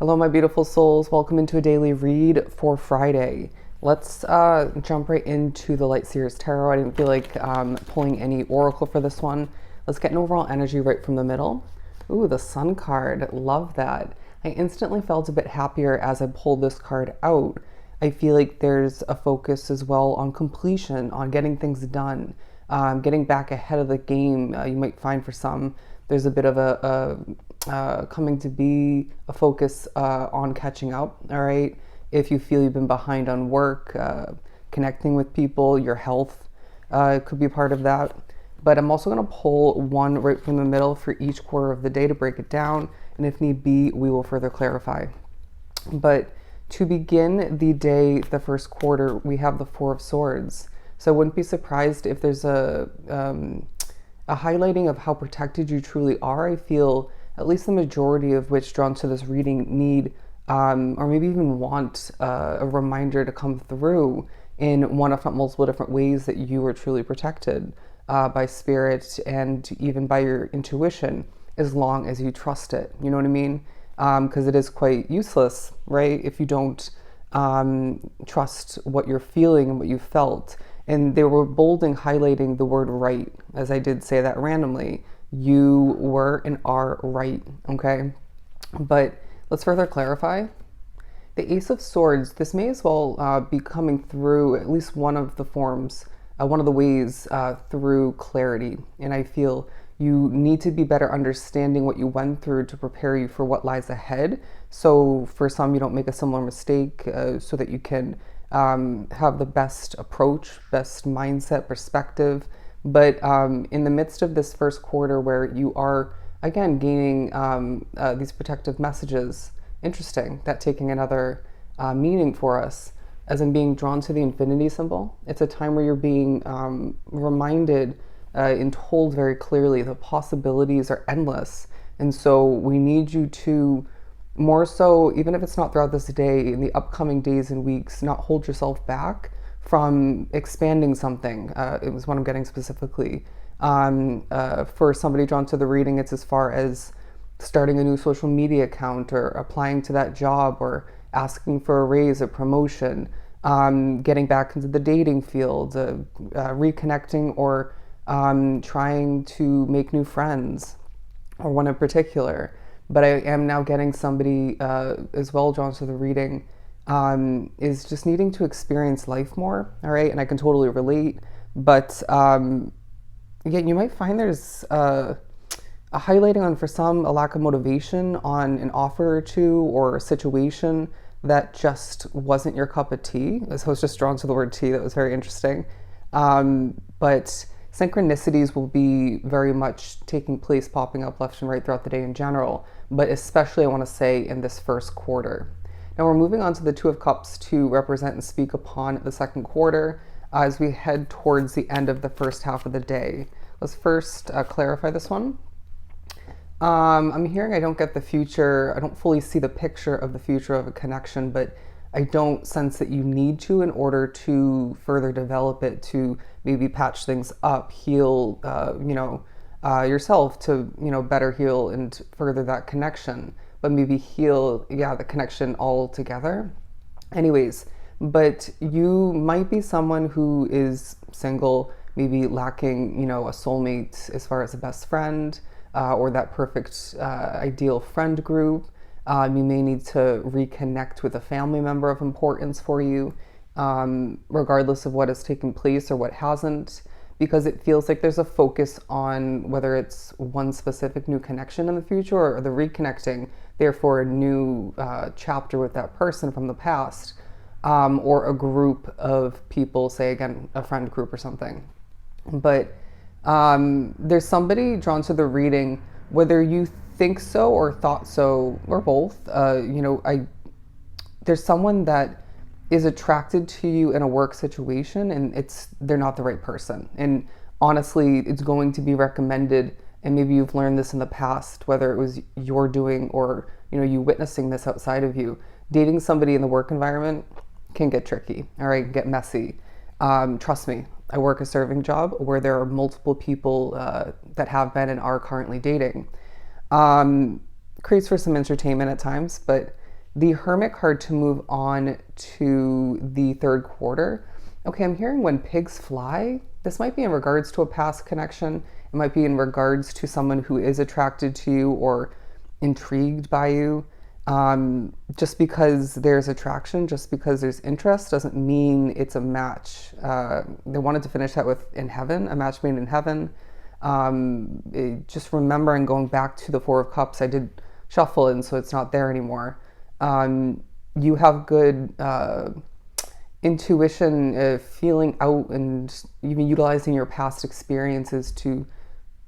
Hello, my beautiful souls. Welcome into a daily read for Friday. Let's jump right into the Light Seers Tarot. I didn't feel like pulling any oracle for this one. Let's get an overall energy right from the middle. Ooh, the Sun card. Love that. I instantly felt a bit happier as I pulled this card out. I feel like there's a focus as well on completion, on getting things done, getting back ahead of the game. You might find for some there's a bit of a coming to be a focus on catching up, all right? If you feel you've been behind on work, connecting with people, your health could be part of that. But I'm also going to pull one right from the middle for each quarter of the day to break it down. And if need be, we will further clarify. But to begin the day, the first quarter, we have the Four of Swords. So I wouldn't be surprised if there's a highlighting of how protected you truly are. I feel at least the majority of which drawn to this reading need or maybe even want a reminder to come through in one, if not multiple different ways that you are truly protected by spirit and even by your intuition, as long as you trust it. You know what I mean? Because it is quite useless, right? If you don't trust what you're feeling and what you felt. And they were bolding, highlighting the word right, as I did say that randomly. You were and are right, okay? But let's further clarify. The Ace of Swords, this may as well be coming through at least one of the forms, one of the ways through clarity. And I feel you need to be better understanding what you went through to prepare you for what lies ahead. So for some, you don't make a similar mistake so that you can have the best approach, best mindset, perspective. But in the midst of this first quarter where you are, again, gaining these protective messages, interesting, that taking another meaning for us, as in being drawn to the infinity symbol. It's a time where you're being reminded and told very clearly the possibilities are endless. And so we need you to more so, even if it's not throughout this day, in the upcoming days and weeks, not hold yourself back from expanding something. It was what I'm getting specifically. For somebody drawn to the reading, it's as far as starting a new social media account or applying to that job or asking for a raise, a promotion, getting back into the dating field, reconnecting or trying to make new friends, or one in particular. But I am now getting somebody as well drawn to the reading is just needing to experience life more, all right? And I can totally relate, but yeah, you might find there's a highlighting on, for some, a lack of motivation on an offer or two or a situation that just wasn't your cup of tea. So I was just drawn to the word tea. That was very interesting. But synchronicities will be very much taking place, popping up left and right throughout the day in general, but especially I want to say in this first quarter. Now we're moving on to the Two of Cups to represent and speak upon the second quarter as we head towards the end of the first half of the day. Let's first clarify this one. I'm hearing I don't get the future. I don't fully see the picture of the future of a connection, but I don't sense that you need to in order to further develop it, to maybe patch things up, heal, yourself to, better heal and further that connection, but maybe heal, the connection all together. Anyways, but you might be someone who is single, maybe lacking, a soulmate as far as a best friend or that perfect ideal friend group. You may need to reconnect with a family member of importance for you, regardless of what has taken place or what hasn't, because it feels like there's a focus on whether it's one specific new connection in the future or the reconnecting, therefore a new chapter with that person from the past, or a group of people, say again, a friend group or something. But there's somebody drawn to the reading, whether you think so or thought so or both. There's someone that is attracted to you in a work situation and they're not the right person. And honestly, it's going to be recommended, and maybe you've learned this in the past, whether it was your doing or you witnessing this outside of you. Dating somebody in the work environment can get tricky, all right, get messy. Trust me, I work a serving job where there are multiple people that have been and are currently dating. Creates for some entertainment at times, but The Hermit card to move on to the third quarter. Okay, I'm hearing when pigs fly. This might be in regards to a past connection. It might be in regards to someone who is attracted to you or intrigued by you. Just because there's attraction, just because there's interest, doesn't mean it's a match. They wanted to finish that with in heaven, a match made in heaven. Just remembering going back to the Four of Cups, I did shuffle it, and so it's not there anymore. You have good intuition, feeling out, and even utilizing your past experiences to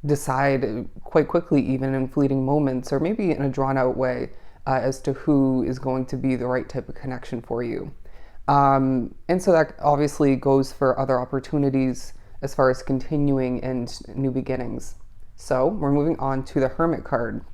decide quite quickly, even in fleeting moments, or maybe in a drawn out way, as to who is going to be the right type of connection for you. And so that obviously goes for other opportunities as far as continuing and new beginnings. So we're moving on to the Hermit card.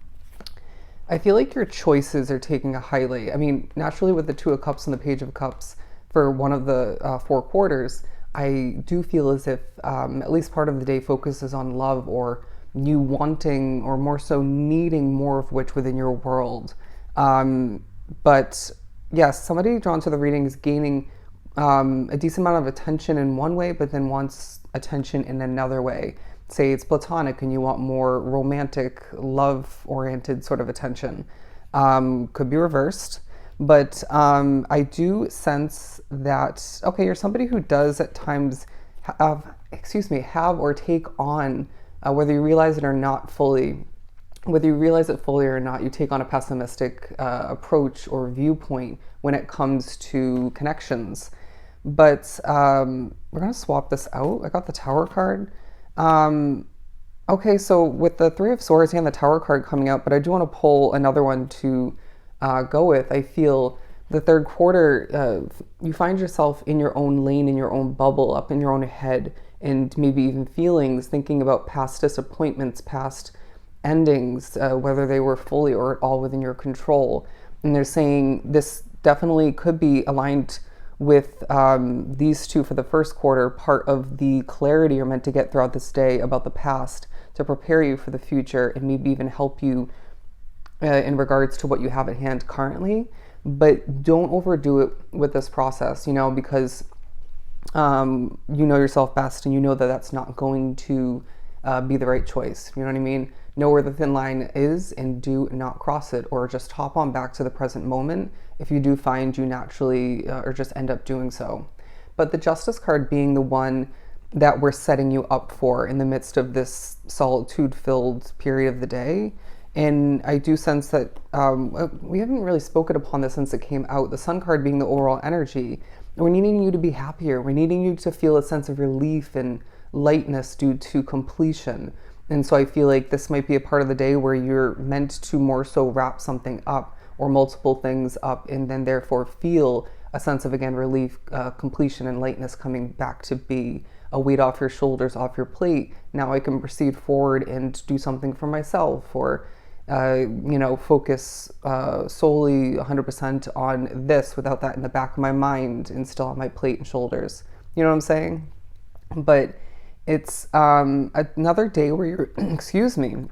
I feel like your choices are taking a highlight. I mean, naturally with the Two of Cups and the Page of Cups for one of the four quarters, I do feel as if at least part of the day focuses on love, or you wanting, or more so needing more of which within your world. But yes, somebody drawn to the reading is gaining a decent amount of attention in one way, but then wants attention in another way. Say it's platonic and you want more romantic, love-oriented sort of attention. Could be reversed. But I do sense that, okay, you're somebody who does at times have or take on, whether you realize it or not fully, whether you realize it fully or not, you take on a pessimistic approach or viewpoint when it comes to connections. But we're going to swap this out. I got the Tower card. Okay, so with the Three of Swords and the Tower card coming out, but I do want to pull another one to go with. I feel the third quarter, you find yourself in your own lane, in your own bubble, up in your own head, and maybe even feelings, thinking about past disappointments, past endings, whether they were fully or at all within your control. And they're saying this definitely could be aligned with these two for the first quarter, part of the clarity you're meant to get throughout this day about the past to prepare you for the future and maybe even help you in regards to what you have at hand currently. But don't overdo it with this process, because you know yourself best, and you know that that's not going to be the right choice. You know what I mean? Know where the thin line is and do not cross it, or just hop on back to the present moment if you do find you naturally or just end up doing so. But the Justice card being the one that we're setting you up for in the midst of this solitude-filled period of the day. And I do sense that we haven't really spoken upon this since it came out. The Sun card being the overall energy. We're needing you to be happier. We're needing you to feel a sense of relief and lightness due to completion. And so I feel like this might be a part of the day where you're meant to more so wrap something up or multiple things up, and then therefore feel a sense of, again, relief, completion, and lightness coming back to be a weight off your shoulders, off your plate. Now I can proceed forward and do something for myself, or focus solely 100% on this without that in the back of my mind and still on my plate and shoulders. You know what I'm saying? But it's another day where you're, excuse me,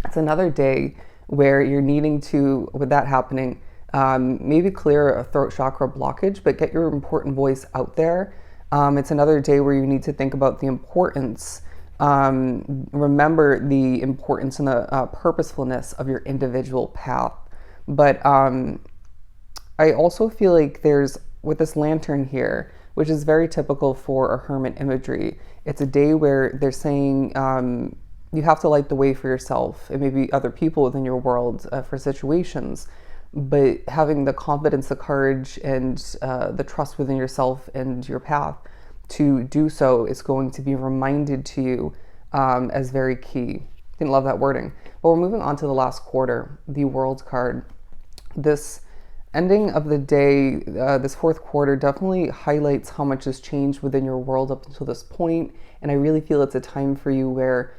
it's another day where you're needing to, with that happening, maybe clear a throat chakra blockage, but get your important voice out there. It's another day where you need to think about the importance, remember the importance and the purposefulness of your individual path. But I also feel like there's, with this lantern here, which is very typical for a hermit imagery, it's a day where they're saying you have to light the way for yourself and maybe other people within your world for situations, but having the confidence, the courage, and the trust within yourself and your path to do so is going to be reminded to you as very key. Didn't love that wording. But we're moving on to the last quarter, the World card. This ending of the day, this fourth quarter, definitely highlights how much has changed within your world up until this point. And I really feel it's a time for you where,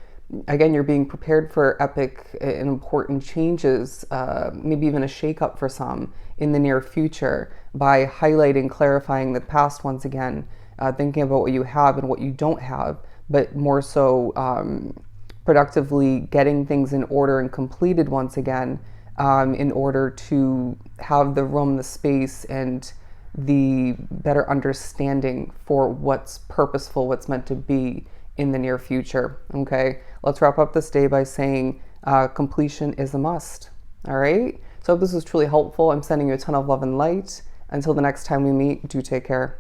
again, you're being prepared for epic and important changes, maybe even a shakeup for some in the near future, by highlighting, clarifying the past once again, thinking about what you have and what you don't have, but more so productively getting things in order and completed once again, in order to have the room, the space, and the better understanding for what's purposeful, what's meant to be in the near future. Okay, let's wrap up this day by saying completion is a must. All right, so if this was truly helpful, I'm sending you a ton of love and light. Until the next time we meet, do take care.